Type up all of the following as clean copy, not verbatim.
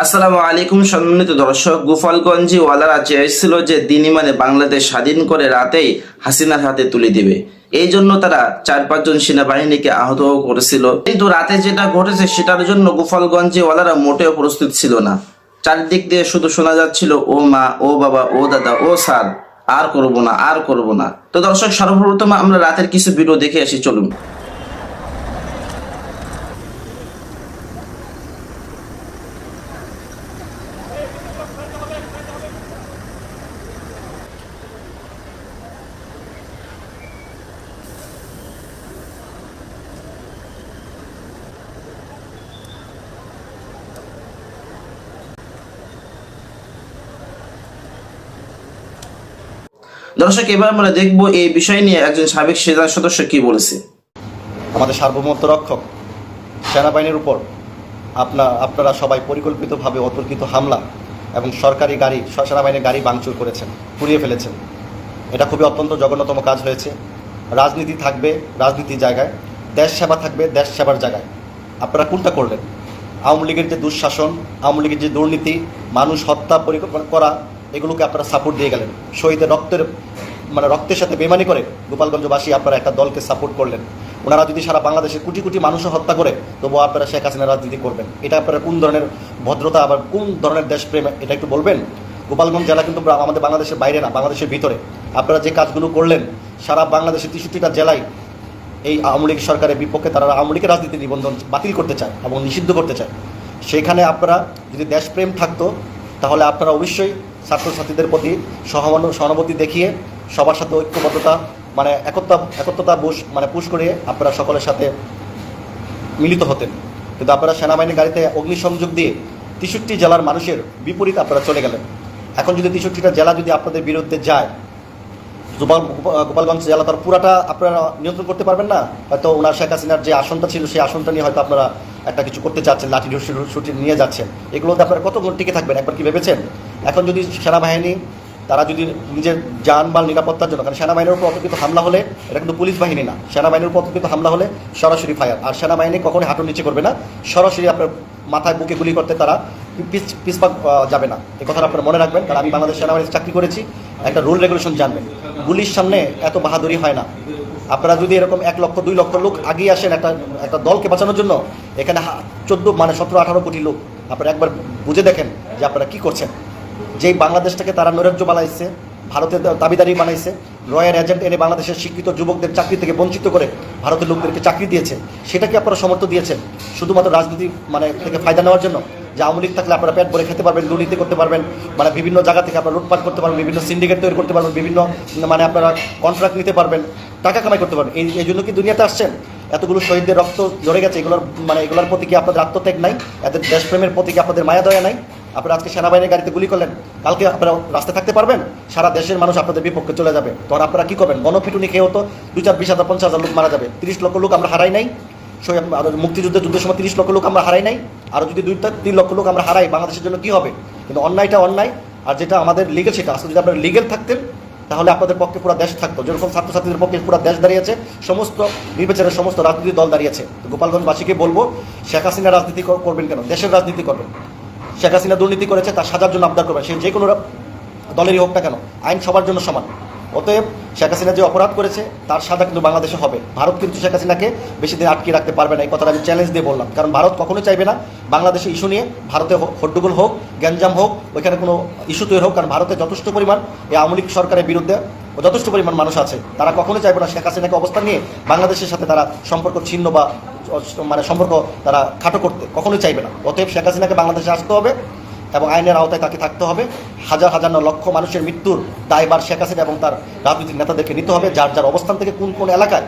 আসসালামু আলাইকুম সম্মানিত দর্শক। গোপালগঞ্জে ওয়ালারা চেয়েছিল যে দিনই মানে বাংলাদেশ স্বাধীন করে রাতেই হাসিনার হাতে তুলে দিবে। এই জন্য তারা 4-5 জন সেনাবাহিনীকে আহতও করেছিল, কিন্তু রাতে যেটা ঘটেছে সেটার জন্য গোপালগঞ্জে ওয়ালারা মোটেও প্রস্তুত ছিল না। চারদিক দিয়ে শুধু শোনা যাচ্ছিল ও মা, ও বাবা, ও দাদা, ও স্যার, আর করব না, আর করব না। তো দর্শক, সর্বপ্রথম আমরা রাতের কিছু ভিডিও দেখে আসি, চলুন। দর্শক, এবার আমরা দেখবো এই বিষয় নিয়ে একজন সাবেক সেনা সদস্য কি বলেছে। আমাদের সার্বভৌমত্ব রক্ষক সেনাবাহিনীর উপর আপনারা সবাই পরিকল্পিতভাবে অতর্কিত হামলা এবং সরকারি গাড়ি, সেনাবাহিনীর গাড়ি ভাঙচুর করেছেন, পুড়িয়ে ফেলেছেন। এটা খুবই অত্যন্ত জঘন্যতম কাজ হয়েছে। রাজনীতি থাকবে রাজনীতির জায়গায়, দেশ সেবা থাকবে দেশ সেবার জায়গায়। আপনারা কোনটা করলেন? আওয়ামী লীগের যে দুঃশাসন, আওয়ামী লীগের যে দুর্নীতি, মানুষ হত্যা পরিকল্পনা করা, এগুলোকে আপনারা সাপোর্ট দিয়ে গেলেন। শহীদের রক্তের সাথে বেমানি করে গোপালগঞ্জবাসী আপনারা একটা দলকে সাপোর্ট করলেন। ওনারা যদি সারা বাংলাদেশের কোটি কোটি মানুষও হত্যা করে, তবুও আপনারা শেখ হাসিনা রাজনীতি করবেন। এটা আপনারা কোন ধরনের ভদ্রতা, আবার কোন ধরনের দেশপ্রেম, এটা একটু বলবেন। গোপালগঞ্জ জেলা কিন্তু আমাদের বাংলাদেশের বাইরে না, বাংলাদেশের ভিতরে। আপনারা যে কাজগুলো করলেন, সারা বাংলাদেশের 63টা জেলায় এই আওয়ামী লীগ সরকারের বিপক্ষে তারা আওয়ামী লীগের রাজনীতি নিবন্ধন বাতিল করতে চায় এবং নিষিদ্ধ করতে চায়। সেখানে আপনারা যদি দেশপ্রেম থাকতো, তাহলে আপনারা অবশ্যই ছাত্রছাত্রীদের প্রতি সহানুভূতি দেখিয়ে সবার সাথে ঐক্যবদ্ধতা একত্রতা পুশ করে আপনারা সকলের সাথে মিলিত হতেন। কিন্তু আপনারা সেনাবাহিনীর গাড়িতে অগ্নিসংযোগ দিয়ে 63 জেলার মানুষের বিপরীত আপনারা চলে গেলেন। এখন যদি 63টা জেলা যদি আপনাদের বিরুদ্ধে যায়, গোপালগঞ্জ জেলা তার পুরাটা আপনারা নিয়ন্ত্রণ করতে পারবেন না। হয়তো ওনার শেখ হাসিনার যে আসনটা ছিল, সেই আসনটা নিয়ে হয়তো আপনারা একটা কিছু করতে চাচ্ছেন, লাঠি ছুটি নিয়ে যাচ্ছেন। এগুলোতে আপনারা কতক্ষণ টিকে থাকবেন একবার কি ভেবেছেন? এখন যদি সেনাবাহিনী তারা যদি নিজের জানমাল নিরাপত্তার জন্য, কারণ সেনাবাহিনীর উপর অতর্কিত হামলা হলে, এটা কিন্তু পুলিশ বাহিনী না, সেনাবাহিনীর উপর অতর্কিত হামলা হলে সরাসরি ফায়ার। আর সেনাবাহিনী কখনোই হাঁটুর নিচে করবে না, সরাসরি আপনার মাথায় বুকে গুলি করতে তারা পিছপা যাবে না। এই কথাটা আপনারা মনে রাখবেন, কারণ আমি বাংলাদেশ সেনাবাহিনীতে চাকরি করেছি, একটা রুল রেগুলেশন জানবেন। গুলির সামনে এত বাহাদুরি হয় না। আপনারা যদি এরকম 1 লক্ষ 2 লক্ষ লোক আগিয়ে আসেন একটা দলকে বাঁচানোর জন্য, এখানে 17-18 কোটি লোক, আপনারা একবার বুঝে দেখেন যে আপনারা কি করছেন। যেই বাংলাদেশটাকে তারা নৈরাজ্য বানাইছে, ভারতের দাবিদারি বানাইছে, রয়্যাল এজেন্ট এনে বাংলাদেশের শিক্ষিত যুবকদের চাকরি থেকে বঞ্চিত করে ভারতের লোকদেরকে চাকরি দিয়েছে, সেটাকে আপনারা সমর্থন দিয়েছেন শুধুমাত্র রাজনীতি থেকে ফায়দা নেওয়ার জন্য। যে আওয়ামী লীগ থাকলে আপনারা পেট ভরে খেতে পারবেন, দুর্নীতি করতে পারবেন, বিভিন্ন জায়গা থেকে আপনারা লুটপাট করতে পারবেন, বিভিন্ন সিন্ডিকেট তৈরি করতে পারবেন, বিভিন্ন আপনারা কন্ট্রাক্ট নিতে পারবেন, টাকা কামাই করতে পারবেন। এই জন্য কি দুনিয়াতে আসছেন? এতগুলো শহীদদের রক্ত ঝরে গেছে, এগুলোর প্রতি কি আপনাদের আত্মত্যাগ নাই? এদের দেশপ্রেমের প্রতি কি আপনাদের মায়া দয়া নাই? আপনারা আজকে সেনাবাহিনীর গাড়িতে গুলি করলেন, কালকে আপনারা রাস্তায় থাকতে পারবেন? সারা দেশের মানুষ আপনাদের বিপক্ষে চলে যাবে, তখন আপনারা কি করবেন? গণপিটুনি খেয়েও তো 2-4 20,000 50,000 লোক মারা যাবে। 30 লক্ষ লোক আমরা হারাই নাই যুদ্ধের সময় 30 লক্ষ লোক আমরা হারাই নাই। আরও যদি 2-3 লক্ষ লোক আমরা হারাই, বাংলাদেশের জন্য কি হবে? কিন্তু অন্যায়টা অন্যায়, আর যেটা আমাদের লিগেল সেটা আসলে যদি আপনারা লিগেল থাকতেন, তাহলে আপনাদের পক্ষে পুরো দেশ থাকতো। যেরকম ছাত্রছাত্রীদের পক্ষে পুরো দেশ দাঁড়িয়েছে, সমস্ত নির্বাচনের সমস্ত রাজনৈতিক দল দাঁড়িয়েছে। গোপালগঞ্জবাসীকে বলবো, শেখ হাসিনা রাজনীতি করবেন কেন? দেশের রাজনীতি করবেন। শেখ হাসিনা দুর্নীতি করেছে, তার সাজার জন্য আবদার করবেন, সে যে কোনো দলেরই হোক না কেন। আইন সবার জন্য সমান। অতএব শেখ হাসিনা যে অপরাধ করেছে, তার সাজা কিন্তু বাংলাদেশে হবে। ভারত কিন্তু শেখ হাসিনাকে বেশি দিন আটকে রাখতে পারবে না, এই কথাটা আমি চ্যালেঞ্জ দিয়ে বললাম। কারণ ভারত কখনোই চাইবে না বাংলাদেশে ইস্যু নিয়ে ভারতে হট্টগোল হোক, গ্যাঞ্জাম হোক, ওইখানে কোনো ইস্যু তৈরি হোক। কারণ ভারতে যথেষ্ট পরিমাণ এই আওয়ামী লীগ সরকারের বিরুদ্ধে যথেষ্ট পরিমাণ মানুষ আছে, তারা কখনোই চাইবে না শেখ হাসিনাকে অবস্থান নিয়ে বাংলাদেশের সাথে তারা সম্পর্ক ছিন্ন বা সম্পর্ক তারা খাটো করতে কখনোই চাইবে না। অতএব শেখ হাসিনাকে বাংলাদেশে আসতে হবে এবং আইনের আওতায় তাকে থাকতে হবে। হাজার হাজার লক্ষ মানুষের মৃত্যুর দায়ভার শেখ হাসিনা এবং তার রাজনৈতিক নেতাদেরকে নিতে হবে। যার যার অবস্থান থেকে কোন এলাকায়,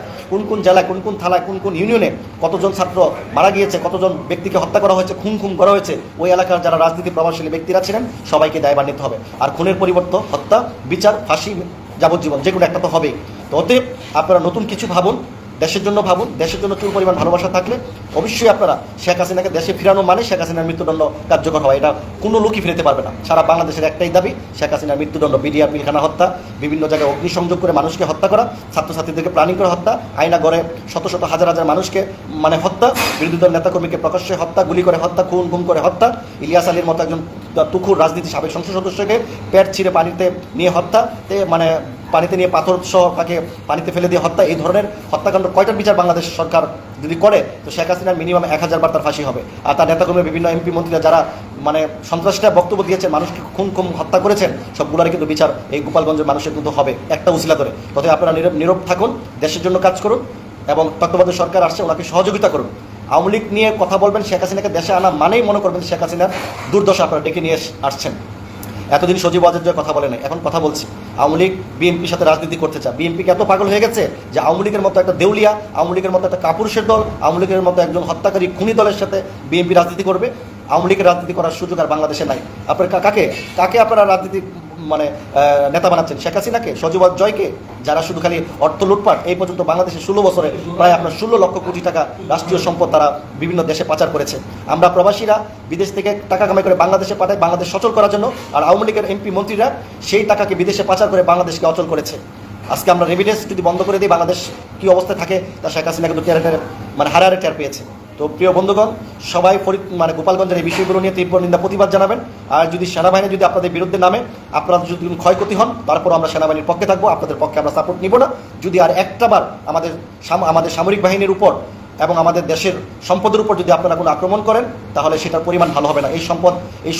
কোন জেলায়, কোন থানায়, কোন ইউনিয়নে কতজন ছাত্র মারা গিয়েছে, কতজন ব্যক্তিকে হত্যা করা হয়েছে, খুন করা হয়েছে, ওই এলাকার যারা রাজনীতি প্রভাবশালী ব্যক্তিরা ছিলেন সবাইকে দায়ভার নিতে হবে। আর খুনের পরিবর্তে হত্যা, বিচার, ফাঁসি, যাবজ্জীবন যে কোনো একটা তো হবেই। তো অতএব আপনারা নতুন কিছু ভাবুন, দেশের জন্য ভাবুন। দেশের জন্য চুল পরিমাণ ভালোবাসা থাকলে অবশ্যই আপনারা শেখ হাসিনাকে দেশে ফিরানো মানে শেখ হাসিনার মৃত্যুদণ্ড কার্যকর হওয়া, এটা কোনো লোকই ফিরতে পারবে না। সারা বাংলাদেশের একটাই দাবি, শেখ হাসিনার মৃত্যুদণ্ড। বিডিআর পিলখানা হত্যা, বিভিন্ন জায়গায় অগ্নিসংযোগ করে মানুষকে হত্যা করা, ছাত্রছাত্রীদেরকে প্ল্যানিং করে হত্যা, আয়না গড়ে শত শত হাজার হাজার মানুষকে হত্যা, বিরোধী দল নেতাকর্মীকে প্রকাশ্যে হত্যা, গুলি করে হত্যা, খুন গুম করে হত্যা, ইলিয়াস আলীর মতো একজন তুখুর রাজনীতি সাবেক সংসদ সদস্যকে পেট ছিঁড়ে পানিতে নিয়ে হত্যা, পানিতে নিয়ে পাথর সহ তাকে পানিতে ফেলে দিয়ে হত্যা। এই ধরনের হত্যাকাণ্ড কয়টার বিচার বাংলাদেশ সরকার যদি করে, তো শেখ হাসিনার মিনিমাম 1000 বার তার ফাঁসি হবে। আর তার নেতাকর্মী, বিভিন্ন এমপি মন্ত্রীরা যারা সন্ত্রাসটা বক্তব্য দিয়েছেন, মানুষকে খুন হত্যা করেছেন, সবগুলোর কিন্তু বিচার এই গোপালগঞ্জের মানুষের কিন্তু হবে একটা উসিলা ধরে। তবে আপনারা নীরব থাকুন, দেশের জন্য কাজ করুন এবং তত্ত্বাবধায়ক সরকার আসছে, ওনাকে সহযোগিতা করুন। আওয়ামী লীগ নিয়ে কথা বলবেন, শেখ হাসিনাকে দেশে আনা মানেই মনে করবেন শেখ হাসিনার দুর্দশা আপনারা ডেকে নিয়ে আসছেন। এতদিন সজীব ওয়াজেদ জয় কথা বলে নাই, এখন কথা বলছি। আওয়ামী লীগ বিএনপির সাথে রাজনীতি করতে চায়। বিএনপিকে এত পাগল হয়ে গেছে যে আওয়ামী লীগের মতো একটা দেউলিয়া, আওয়ামী লীগের মতো একটা কাপুরুষের দল, আওয়ামী লীগের মতো একজন হত্যাকারী খুনি দলের সাথে বিএনপি রাজনীতি করবে। আওয়ামী লীগের রাজনীতি করার সুযোগ আর বাংলাদেশে নাই। আপনার কাকে আপনারা রাজনীতি নেতা বানাচ্ছেন? শেখ হাসিনাকে, সজীব ওয়াজেদ জয়কে, যারা শুধু খালি অর্থ লুটপাট। এই পর্যন্ত বাংলাদেশে 16 বছরে প্রায় আপনার 16 লক্ষ কোটি টাকা রাষ্ট্রীয় সম্পদ তারা বিভিন্ন দেশে পাচার করেছে। আমরা প্রবাসীরা বিদেশ থেকে টাকা কামাই করে বাংলাদেশে পাঠাই বাংলাদেশ সচল করার জন্য, আর আওয়ামী লীগের এমপি মন্ত্রীরা সেই টাকাকে বিদেশে পাচার করে বাংলাদেশকে অচল করেছে। আজকে আমরা রেভিডেন্স যদি বন্ধ করে দিই, বাংলাদেশ কী অবস্থায় থাকে তা শেখ হাসিনা কিন্তু হারে টের পেয়েছে। তো প্রিয় বন্ধুগণ, সবাই গোপালগঞ্জের এই বিষয়গুলো নিয়ে তীব্র নিন্দা প্রতিবাদ জানাবেন। আর যদি সেনাবাহিনী যদি আপনাদের বিরুদ্ধে নামে, আপনারা যদি ক্ষয়ক্ষতি হন, তারপর আমরা সেনাবাহিনীর পক্ষে থাকবো, আপনাদের পক্ষে আমরা সাপোর্ট নিব না। যদি আর একটাবার আমাদের সামরিক বাহিনীর উপর এবং আমাদের দেশের সম্পদের উপর যদি আপনারা কোনো আক্রমণ করেন, তাহলে সেটার পরিমাণ ভালো হবে না। এই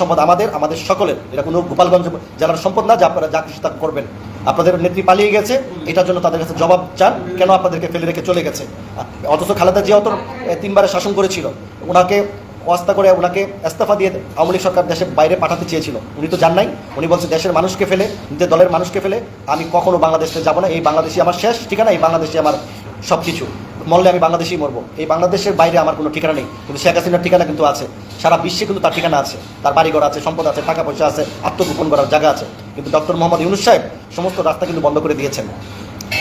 সম্পদ আমাদের সকলের, এটা কোনো গোপালগঞ্জ জেলার সম্পদ না যে আপনারা যা খুশি তা করবেন। আপনাদের নেত্রী পালিয়ে গেছে, এটার জন্য তাদের কাছে জবাব চান, কেন আপনাদেরকে ফেলে রেখে চলে গেছে। অথচ খালেদা জিয়া তো 3 বারে শাসন করেছিল, ওনাকে অস্তা করে ওনাকে ইস্তফা দিয়ে আওয়ামী লীগ সরকার দেশের বাইরে পাঠাতে চেয়েছিল, উনি তো যান নাই। উনি বলছে দেশের মানুষকে ফেলে, নিজের দলের মানুষকে ফেলে আমি কখনো বাংলাদেশে যাব না, এই বাংলাদেশই আমার শেষ ঠিকানা, এই বাংলাদেশে আমার সব কিছু, মরলে আমি বাংলাদেশেই মরবো, এই বাংলাদেশের বাইরে আমার কোনো ঠিকানা নেই। কিন্তু শেখ হাসিনার ঠিকানা কিন্তু আছে, সারা বিশ্বে কিন্তু তার ঠিকানা আছে, তার বাড়িঘর আছে, সম্পদ আছে, টাকা পয়সা আছে, আত্মগোপন করার জায়গা আছে। কিন্তু ডক্টর মোহাম্মদ ইউনূস সাহেব সমস্ত রাস্তা কিন্তু বন্ধ করে দিয়েছেন।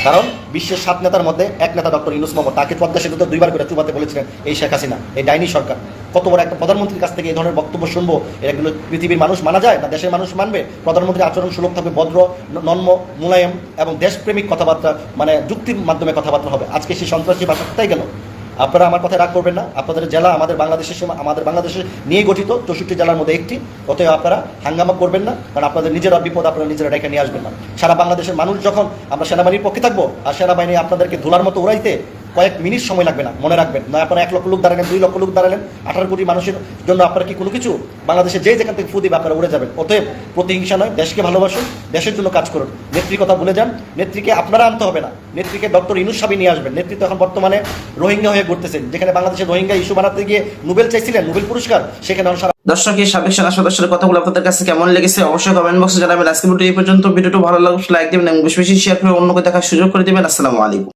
কারণ বিশ্বের 7 নেতার মধ্যে এক নেতা ডক্টর ইউনূস মোহাম্মদ, তাকে পদ্মা সেতুতে 2 বার করে চুবাতে বলেছিলেন এই শেখ হাসিনা, এই ডাইনি সরকার। কত বড় একটা প্রধানমন্ত্রীর কাছ থেকে এই ধরনের বক্তব্য শুনবো? এগুলো পৃথিবীর মানুষ মানা যায় না, দেশের মানুষ মানবে? প্রধানমন্ত্রীর আচরণ সুলভ থাকবে, ভদ্র, নম্র, মুলায়ম এবং দেশপ্রেমিক কথাবার্তা, যুক্তির মাধ্যমে কথাবার্তা হবে। আজকে সেই সন্ত্রাসী ভাষা কোথায় গেল? আপনারা আমার কথায় রাগ করবেন না। আপনাদের জেলা আমাদের বাংলাদেশে নিয়ে গঠিত 64 জেলার মধ্যে একটি, অতএব আপনারা হাঙ্গামা করবেন না, কারণ আপনাদের নিজেরা বিপদ আপনারা নিজেরা ডেকে নিয়ে আসবেন না। সারা বাংলাদেশের মানুষ যখন আমরা সেনাবাহিনীর পক্ষে থাকবো, আর সেনাবাহিনী আপনাদেরকে ধুলার মতো উড়াইতে কয়েক মিনিট সময় লাগবে না, মনে রাখবেন। না আপনারা 1 লক্ষ লোক দাঁড়ালেন, 2 লক্ষ লোক দাঁড়ালেন, 18 কোটি মানুষের জন্য আপনারা কি কোনো কিছু? বাংলাদেশে যেখান থেকে ফু দিবে আপনারা উড়ে যাবেন। অতএব প্রতিহিংসা নয়, দেশকে ভালোবাসুন, দেশের জন্য কাজ করুন। নেত্রীর কথা ভুলে যান, নেত্রীকে আপনারা আনতে হবে না, নেত্রীকে ডক্টর ইউনূস সাহেব নিয়ে আসবেন। নেত্রী তো এখন বর্তমানে রোহিঙ্গা হয়ে ঘুরতেছেন, যেখানে বাংলাদেশের রোহিঙ্গা ইস্যু বানাতে গিয়ে নোবেল চাইছিলেন, নোবেল পুরস্কার, সেখানে দর্শক, এই সাবেক সেনা সদস্যের কথাগুলো আপনাদের কাছে কেমন লেগেছে অবশ্যই কমেন্ট বক্সে জানাবেন। আজকে ভিডিও এই পর্যন্ত। ভিডিওটি ভালো লাগলে লাইক দিবেন এবং বেশি বেশি শেয়ার করে অন্যকে দেখার সুযোগ করে দিবেন। আসসালামু আলাইকুম।